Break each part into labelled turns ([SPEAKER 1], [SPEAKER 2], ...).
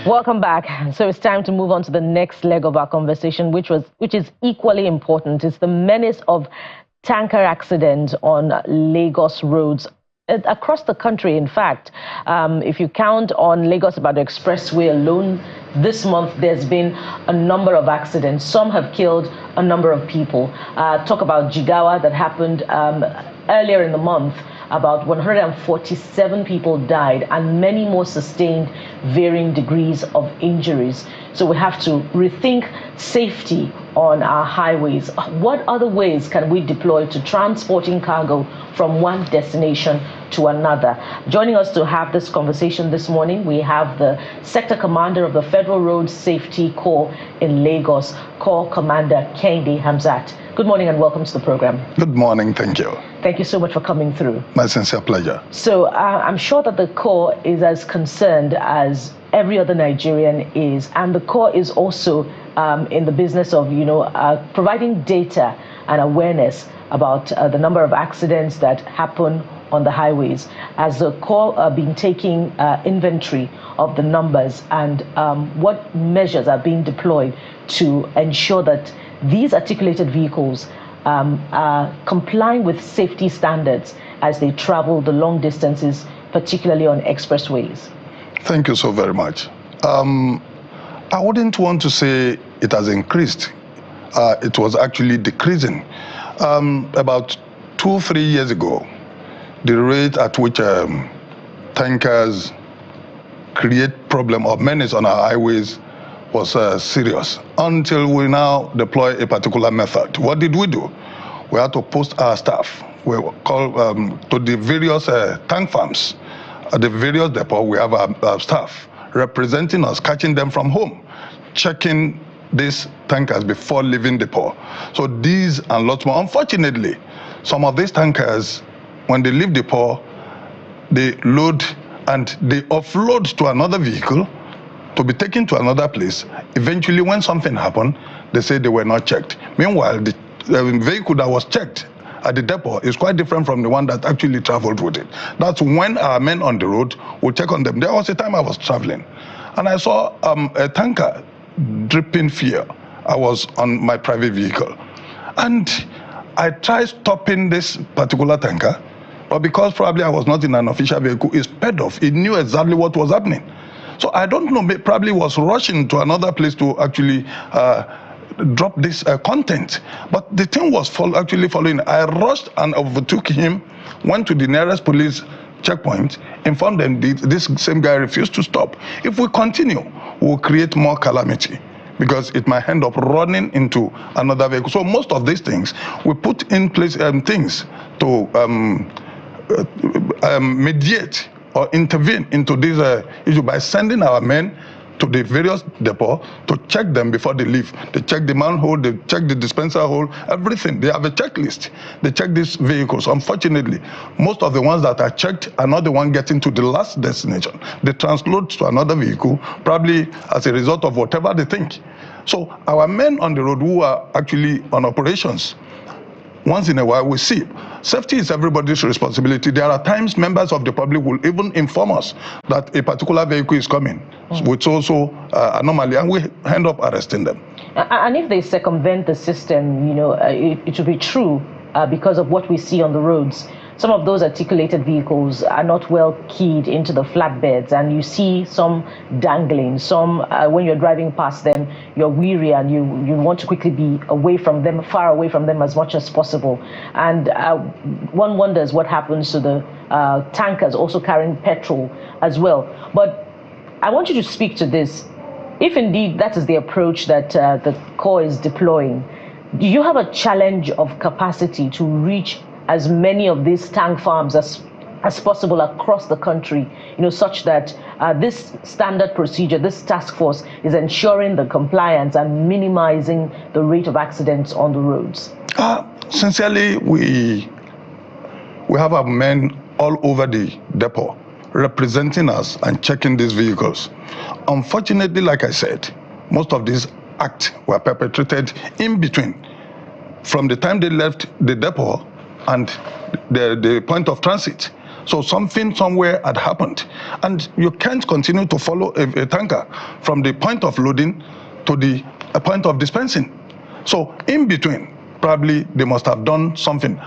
[SPEAKER 1] Welcome back. So it's time to move on to the next leg of our conversation, which is equally important. It's the menace of tanker accidents on Lagos roads across the country. In fact, if you count on Lagos-Ibadan Expressway alone, this month there's been a number of accidents. Some have killed a number of people. Talk about Jigawa that happened earlier in the month. About 147 people died and many more sustained varying degrees of injuries. So we have to rethink safety on our highways. What other ways can we deploy to transporting cargo from one destination to another? Joining us to have this conversation this morning, we have the Sector Commander of the Federal Road Safety Corps in Lagos, Corps Commander Kehinde Hamzat. Good morning and welcome to the program.
[SPEAKER 2] Good morning, thank you.
[SPEAKER 1] Thank you so much for coming through.
[SPEAKER 2] My sincere pleasure.
[SPEAKER 1] So I'm sure that the Corps is as concerned as every other Nigerian is, and the Corps is also in the business of, providing data and awareness about the number of accidents that happen on the highways. As the Corps been taking inventory of the numbers and what measures are being deployed to ensure that these articulated vehicles are complying with safety standards as they travel the long distances, particularly on expressways? Thank you so very much.
[SPEAKER 2] I wouldn't want to say it has increased. It was actually decreasing. About 2-3 years ago, the rate at which tankers create problem or menace on our highways was serious, until we now deploy a particular method. What did we do? We had to post our staff. We call to the various tank farms. At the various depots, we have our staff representing us, catching them from home, checking these tankers before leaving depot. So these and lots more. Unfortunately, some of these tankers, when they leave depot, they load and they offload to another vehicle to be taken to another place. Eventually, when something happened, they say they were not checked. Meanwhile, the vehicle that was checked at the depot is quite different from the one that actually traveled with it. That's when our men on the road will check on them. There was a time I was traveling, and I saw a tanker dripping fuel. I was on my private vehicle, and I tried stopping this particular tanker, but because probably I was not in an official vehicle, it sped off. It knew exactly what was happening. So I don't know, probably was rushing to another place to actually drop this content. But the thing was actually following. I rushed and overtook him, went to the nearest police checkpoint, informed them this same guy refused to stop. If we continue, we'll create more calamity, because it might end up running into another vehicle. So most of these things, we put in place things to mediate or intervene into this issue by sending our men to the various depots to check them before they leave. They check the manhole, they check the dispenser hole, everything. They have a checklist. They check these vehicles. Unfortunately, most of the ones that are checked are not the one getting to the last destination. They transload to another vehicle, probably as a result of whatever they think. So our men on the road who are actually on operations, once in a while we see. Safety is everybody's responsibility. There are times members of the public will even inform us that a particular vehicle is coming, which also anomaly, and we end up arresting them.
[SPEAKER 1] And if they circumvent the system, it will be true because of what we see on the roads. Some of those articulated vehicles are not well keyed into the flatbeds, and you see some dangling. Some, when you're driving past them, you're weary and you want to quickly be away from them, far away from them as much as possible. And one wonders what happens to the tankers also carrying petrol as well. But I want you to speak to this. If indeed that is the approach that the Corps is deploying, do you have a challenge of capacity to reach as many of these tank farms as possible across the country, such that this standard procedure, this task force is ensuring the compliance and minimizing the rate of accidents on the roads?
[SPEAKER 2] Sincerely, we have our men all over the depot representing us and checking these vehicles. Unfortunately, like I said, most of these acts were perpetrated in between. From the time they left the depot and the point of transit. So something somewhere had happened. And you can't continue to follow a tanker from the point of loading to the point of dispensing. So in between, probably they must have done something.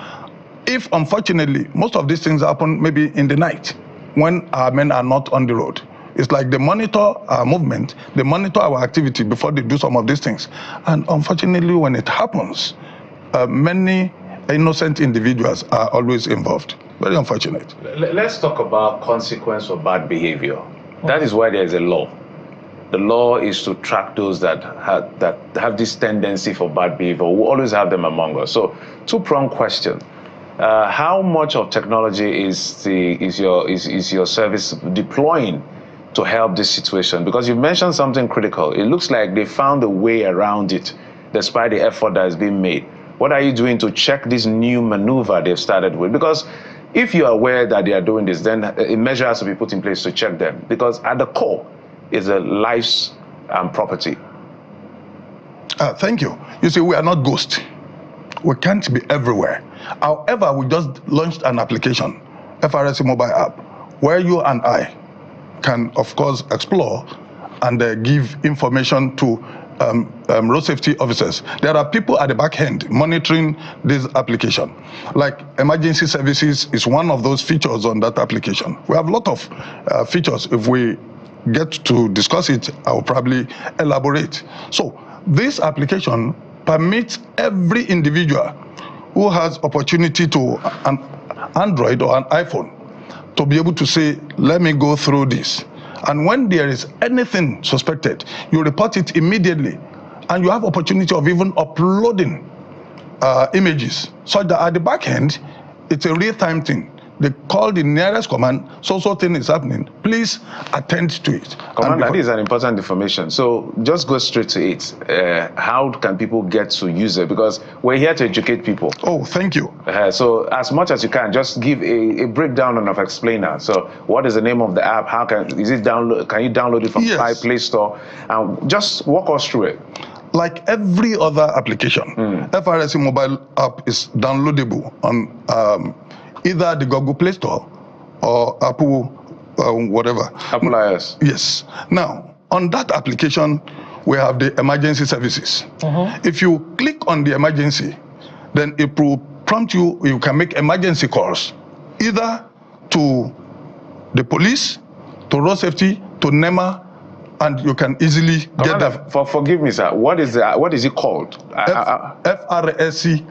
[SPEAKER 2] If unfortunately, most of these things happen maybe in the night when our men are not on the road. It's like they monitor our movement, they monitor our activity before they do some of these things. And unfortunately, when it happens, many innocent individuals are always involved. Very unfortunate.
[SPEAKER 3] Let's talk about consequence of bad behavior. That is why there is a law. The law is to track those that have this tendency for bad behavior. We always have them among us. So, two-pronged question. How much of technology is your service deploying to help this situation? Because you mentioned something critical. It looks like they found a way around it, despite the effort that is being made. What are you doing to check this new maneuver they've started with? Because if you are aware that they are doing this, then a measure has to be put in place to check them. Because at the core is a lives and property.
[SPEAKER 2] Thank you. You see, we are not ghosts. We can't be everywhere. However, we just launched an application, FRSC Mobile App, where you and I can, of course, explore and give information to road safety officers. There are people at the back end monitoring this application. Like emergency services is one of those features on that application. We have a lot of features. If we get to discuss it, I will probably elaborate. So this application permits every individual who has opportunity to an Android or an iPhone to be able to say, let me go through this. And when there is anything suspected, you report it immediately. And you have opportunity of even uploading images, such that at the back end, it's a real-time thing. They call the nearest command, so thing is happening. Please attend to it.
[SPEAKER 3] Commander, this is an important information. So just go straight to it. How can people get to use it? Because we're here to educate people.
[SPEAKER 2] Oh, thank you.
[SPEAKER 3] So as much as you can, just give a breakdown on of explainer. So what is the name of the app? How is it download? Can you download it from Play Store? And just walk us through it.
[SPEAKER 2] Like every other application, FRSC Mobile App is downloadable on either the Google Play Store or Apple, whatever.
[SPEAKER 3] Apple iOS.
[SPEAKER 2] Yes. Now, on that application, we have the emergency services. If you click on the emergency, then it will prompt you, you can make emergency calls, either to the police, to road safety, to NEMA, and you can easily get that.
[SPEAKER 3] Forgive me, sir. What is it called?
[SPEAKER 2] FRSC.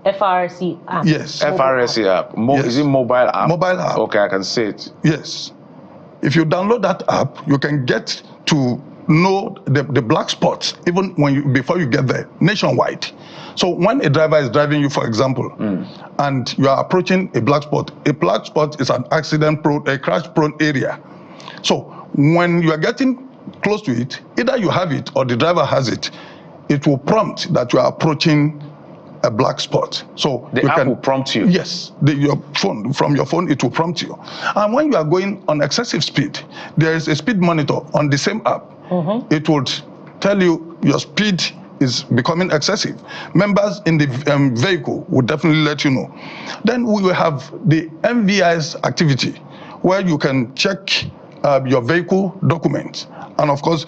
[SPEAKER 1] FRSC app.
[SPEAKER 2] Yes.
[SPEAKER 3] FRSC app.
[SPEAKER 2] Yes.
[SPEAKER 3] Is it mobile app?
[SPEAKER 2] Mobile app.
[SPEAKER 3] Okay, I can see it.
[SPEAKER 2] Yes. If you download that app, you can get to know the black spots even before you get there, nationwide. So when a driver is driving you, for example, and you are approaching a black spot is an a crash-prone area. So when you are getting close to it, either you have it or the driver has it, it will prompt that you are approaching a black spot. So
[SPEAKER 3] the app will prompt you?
[SPEAKER 2] Yes, from your phone, it will prompt you. And when you are going on excessive speed, there is a speed monitor on the same app. It would tell you your speed is becoming excessive. Members in the vehicle will definitely let you know. Then we will have the MVI's activity, where you can check your vehicle documents. And of course,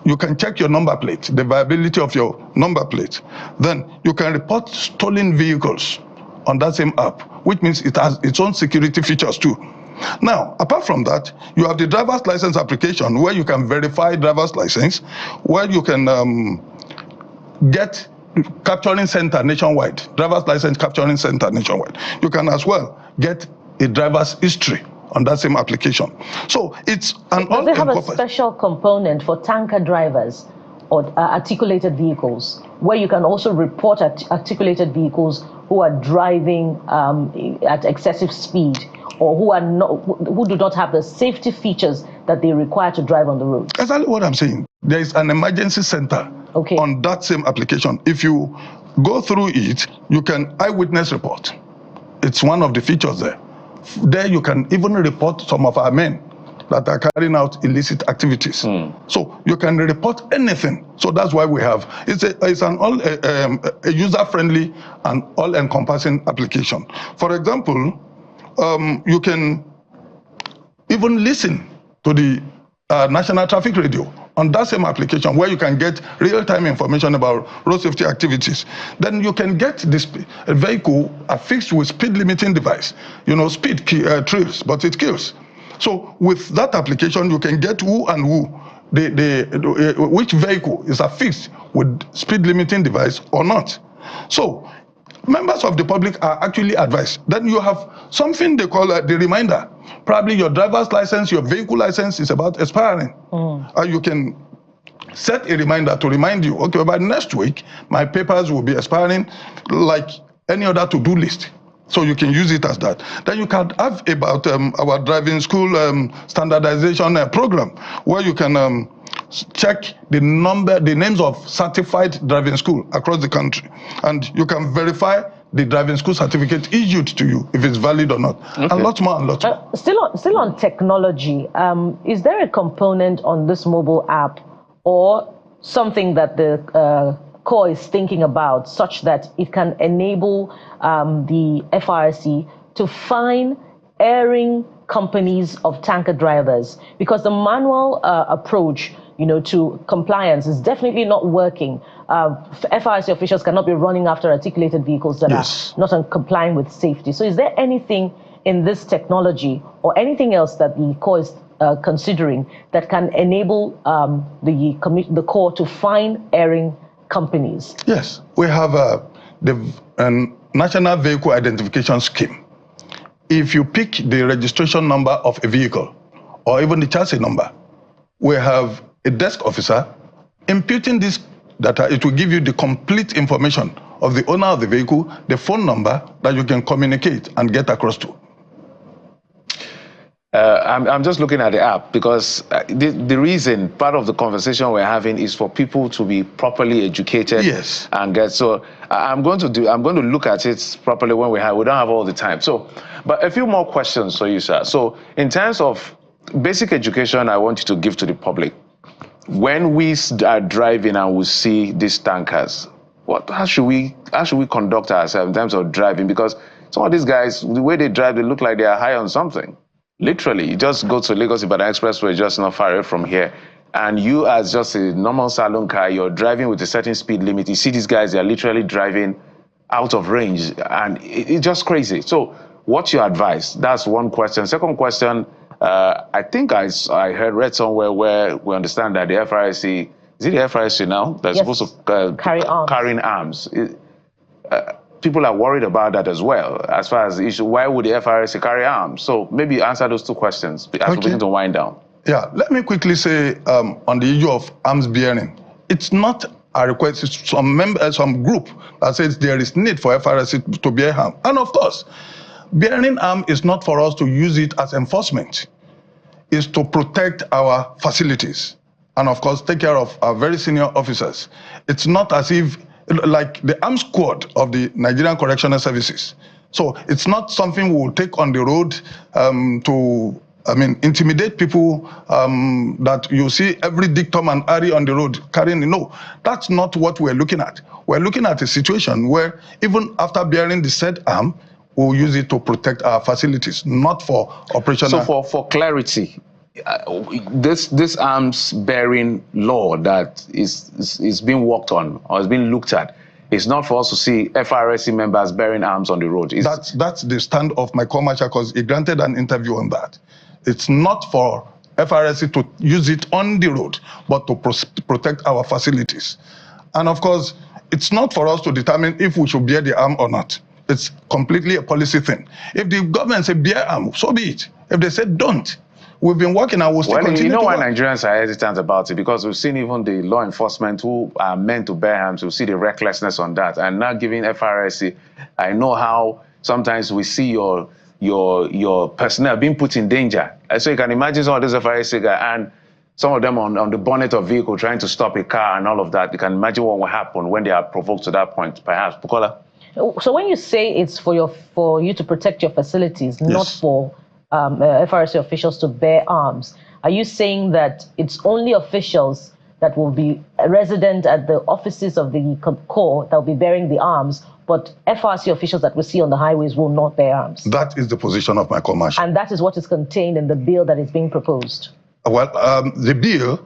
[SPEAKER 2] you can check your number plate, the viability of your number plate. Then you can report stolen vehicles on that same app, which means it has its own security features too. Now, apart from that, you have the driver's license application, where you can verify driver's license, where you can get capturing center nationwide, driver's license capturing center nationwide. You can as well get a driver's history on that same application. So it's an all.
[SPEAKER 1] Does it have a special component for tanker drivers or articulated vehicles, where you can also report articulated vehicles who are driving at excessive speed, or who do not have the safety features that they require to drive on the road?
[SPEAKER 2] Exactly what I'm saying. There is an emergency center on that same application. If you go through it, you can eyewitness report. It's one of the features there. There you can even report some of our men that are carrying out illicit activities. So you can report anything. So that's why we have, it's an all a user-friendly and all-encompassing application. For example, you can even listen to the National Traffic Radio on that same application, where you can get real-time information about road safety activities. Then you can get this vehicle affixed with speed limiting device. You know, speed thrills, but it kills. So with that application, you can get which vehicle is affixed with speed limiting device or not. So members of the public are actually advised. Then you have something they call the reminder. Probably your driver's license, your vehicle license is about expiring. You can set a reminder to remind you, okay, by next week, my papers will be expiring, like any other to-do list. So you can use it as that. Then you can have about our driving school standardization program, where you can check the names of certified driving school across the country, and you can verify the driving school certificate issued to you if it's valid or not. Okay. And lots more and lots more.
[SPEAKER 1] Still on technology, is there a component on this mobile app or something that the Corps is thinking about such that it can enable the FRSC to fine erring companies of tanker drivers? Because the manual approach, to compliance is definitely not working. FRSC officials cannot be running after articulated vehicles that are not complying with safety. So is there anything in this technology or anything else that the Corps is considering that can enable the Corps to fine erring companies?
[SPEAKER 2] Yes, we have the National Vehicle Identification Scheme. If you pick the registration number of a vehicle or even the chassis number, we have a desk officer imputing this data. It will give you the complete information of the owner of the vehicle, the phone number that you can communicate and get across to.
[SPEAKER 3] I'm just looking at the app because the reason, part of the conversation we're having is for people to be properly educated.
[SPEAKER 2] Yes.
[SPEAKER 3] And get, so I'm going to look at it properly when we don't have all the time. So, but a few more questions for you, sir. So in terms of basic education, I want you to give to the public. When we are driving and we see these tankers, how should we conduct ourselves in terms of driving? Because some of these guys, the way they drive, they look like they are high on something. Literally, you just go to Lagos Ibadan Expressway, just not far away from here, and you, as just a normal saloon car, you're driving with a certain speed limit. You see these guys, they're literally driving out of range, and it's just crazy. So what's your advice? That's one question. Second question, I think I read somewhere where we understand that the FRSC, is it the FRSC now, that's supposed to carrying arms? People are worried about that as well, as far as the issue. Why would the FRSC carry arms? So maybe answer those two questions as we begin to wind down.
[SPEAKER 2] Yeah, let me quickly say on the issue of arms bearing, it's not a request. It's some group that says there is need for FRSC to bear arms. And of course, bearing arms is not for us to use it as enforcement. It's to protect our facilities and, of course, take care of our very senior officers. It's not as if like the armed squad of the Nigerian Correctional Services. So it's not something we will take on the road to intimidate people that you see every Dick, Tom and Harry on the road carrying. No, that's not what we're looking at. We're looking at a situation where even after bearing the said arm, we'll use it to protect our facilities, not for operational.
[SPEAKER 3] So for clarity, this arms bearing law that is being worked on or is being looked at, it's not for us to see FRSC members bearing arms on the road.
[SPEAKER 2] That's the stand of my Corps Marshal, because he granted an interview on that. It's not for FRSC to use it on the road, but to protect our facilities. And of course, it's not for us to determine if we should bear the arm or not. It's completely a policy thing. If the government say bear arm, so be it. If they say don't, we've been working and we'll still continue
[SPEAKER 3] you know
[SPEAKER 2] to
[SPEAKER 3] why
[SPEAKER 2] work.
[SPEAKER 3] Nigerians are hesitant about it? Because we've seen even the law enforcement who are meant to bear arms, we see the recklessness on that. And now giving FRSC, I know how sometimes we see your personnel being put in danger. So you can imagine some of those FRSC guys and some of them on the bonnet of vehicle trying to stop a car and all of that. You can imagine what will happen when they are provoked to that point, perhaps. Bukola?
[SPEAKER 1] So when you say it's for you to protect your facilities, not for FRSC officials to bear arms, are you saying that it's only officials that will be resident at the offices of the Corps that will be bearing the arms, but FRC officials that we see on the highways will not bear arms.
[SPEAKER 2] That is the position of my commercial.
[SPEAKER 1] And that is what is contained in the bill that is being proposed.
[SPEAKER 2] Well, the bill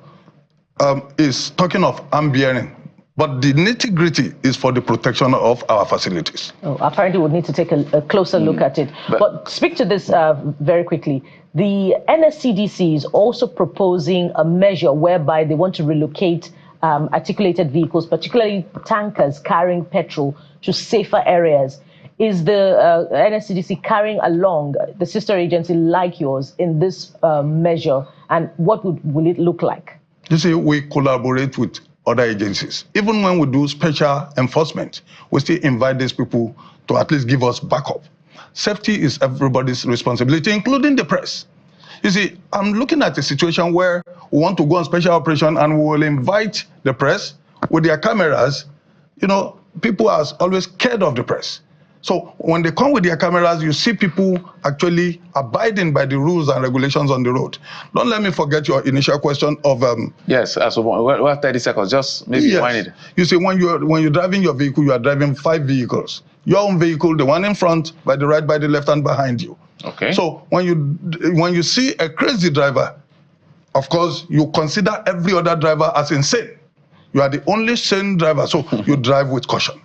[SPEAKER 2] is talking of arm bearing, but the nitty-gritty is for the protection of our facilities.
[SPEAKER 1] Oh, apparently we'll need to take a closer look at it. But speak to this very quickly. The NSCDC is also proposing a measure whereby they want to relocate articulated vehicles, particularly tankers carrying petrol, to safer areas. Is the NSCDC carrying along the sister agency like yours in this measure, and what will it look like?
[SPEAKER 2] You see, we collaborate with other agencies. Even when we do special enforcement, we still invite these people to at least give us backup. Safety is everybody's responsibility, including the press. You see, I'm looking at a situation where we want to go on special operation and we will invite the press with their cameras. You know, people are always scared of the press. So when they come with their cameras, you see people actually abiding by the rules and regulations on the road. Don't let me forget your initial question of...
[SPEAKER 3] yes, so we have 30 seconds, just maybe wind it.
[SPEAKER 2] You see, when you're driving your vehicle, you are driving 5 vehicles. Your own vehicle, the one in front, by the right, by the left, and behind you. Okay. So when you see a crazy driver, of course, you consider every other driver as insane. You are the only sane driver, so you drive with caution.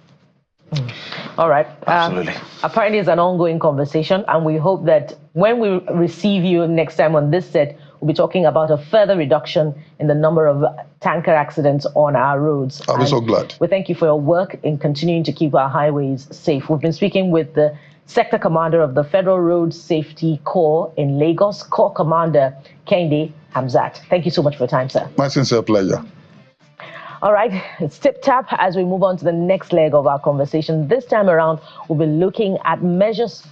[SPEAKER 1] All right.
[SPEAKER 3] Absolutely.
[SPEAKER 1] Apparently, it's an ongoing conversation, and we hope that when we receive you next time on this set, we'll be talking about a further reduction in the number of tanker accidents on our roads.
[SPEAKER 2] I'll be so glad.
[SPEAKER 1] We thank you for your work in continuing to keep our highways safe. We've been speaking with the Sector Commander of the Federal Road Safety Corps in Lagos, Corps Commander Kehinde Hamzat. Thank you so much for your time, sir.
[SPEAKER 2] My sincere pleasure.
[SPEAKER 1] All right, it's tip-tap as we move on to the next leg of our conversation. This time around, we'll be looking at measures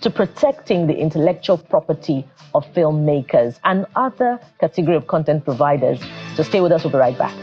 [SPEAKER 1] to protecting the intellectual property of filmmakers and other category of content providers. So stay with us, we'll be right back.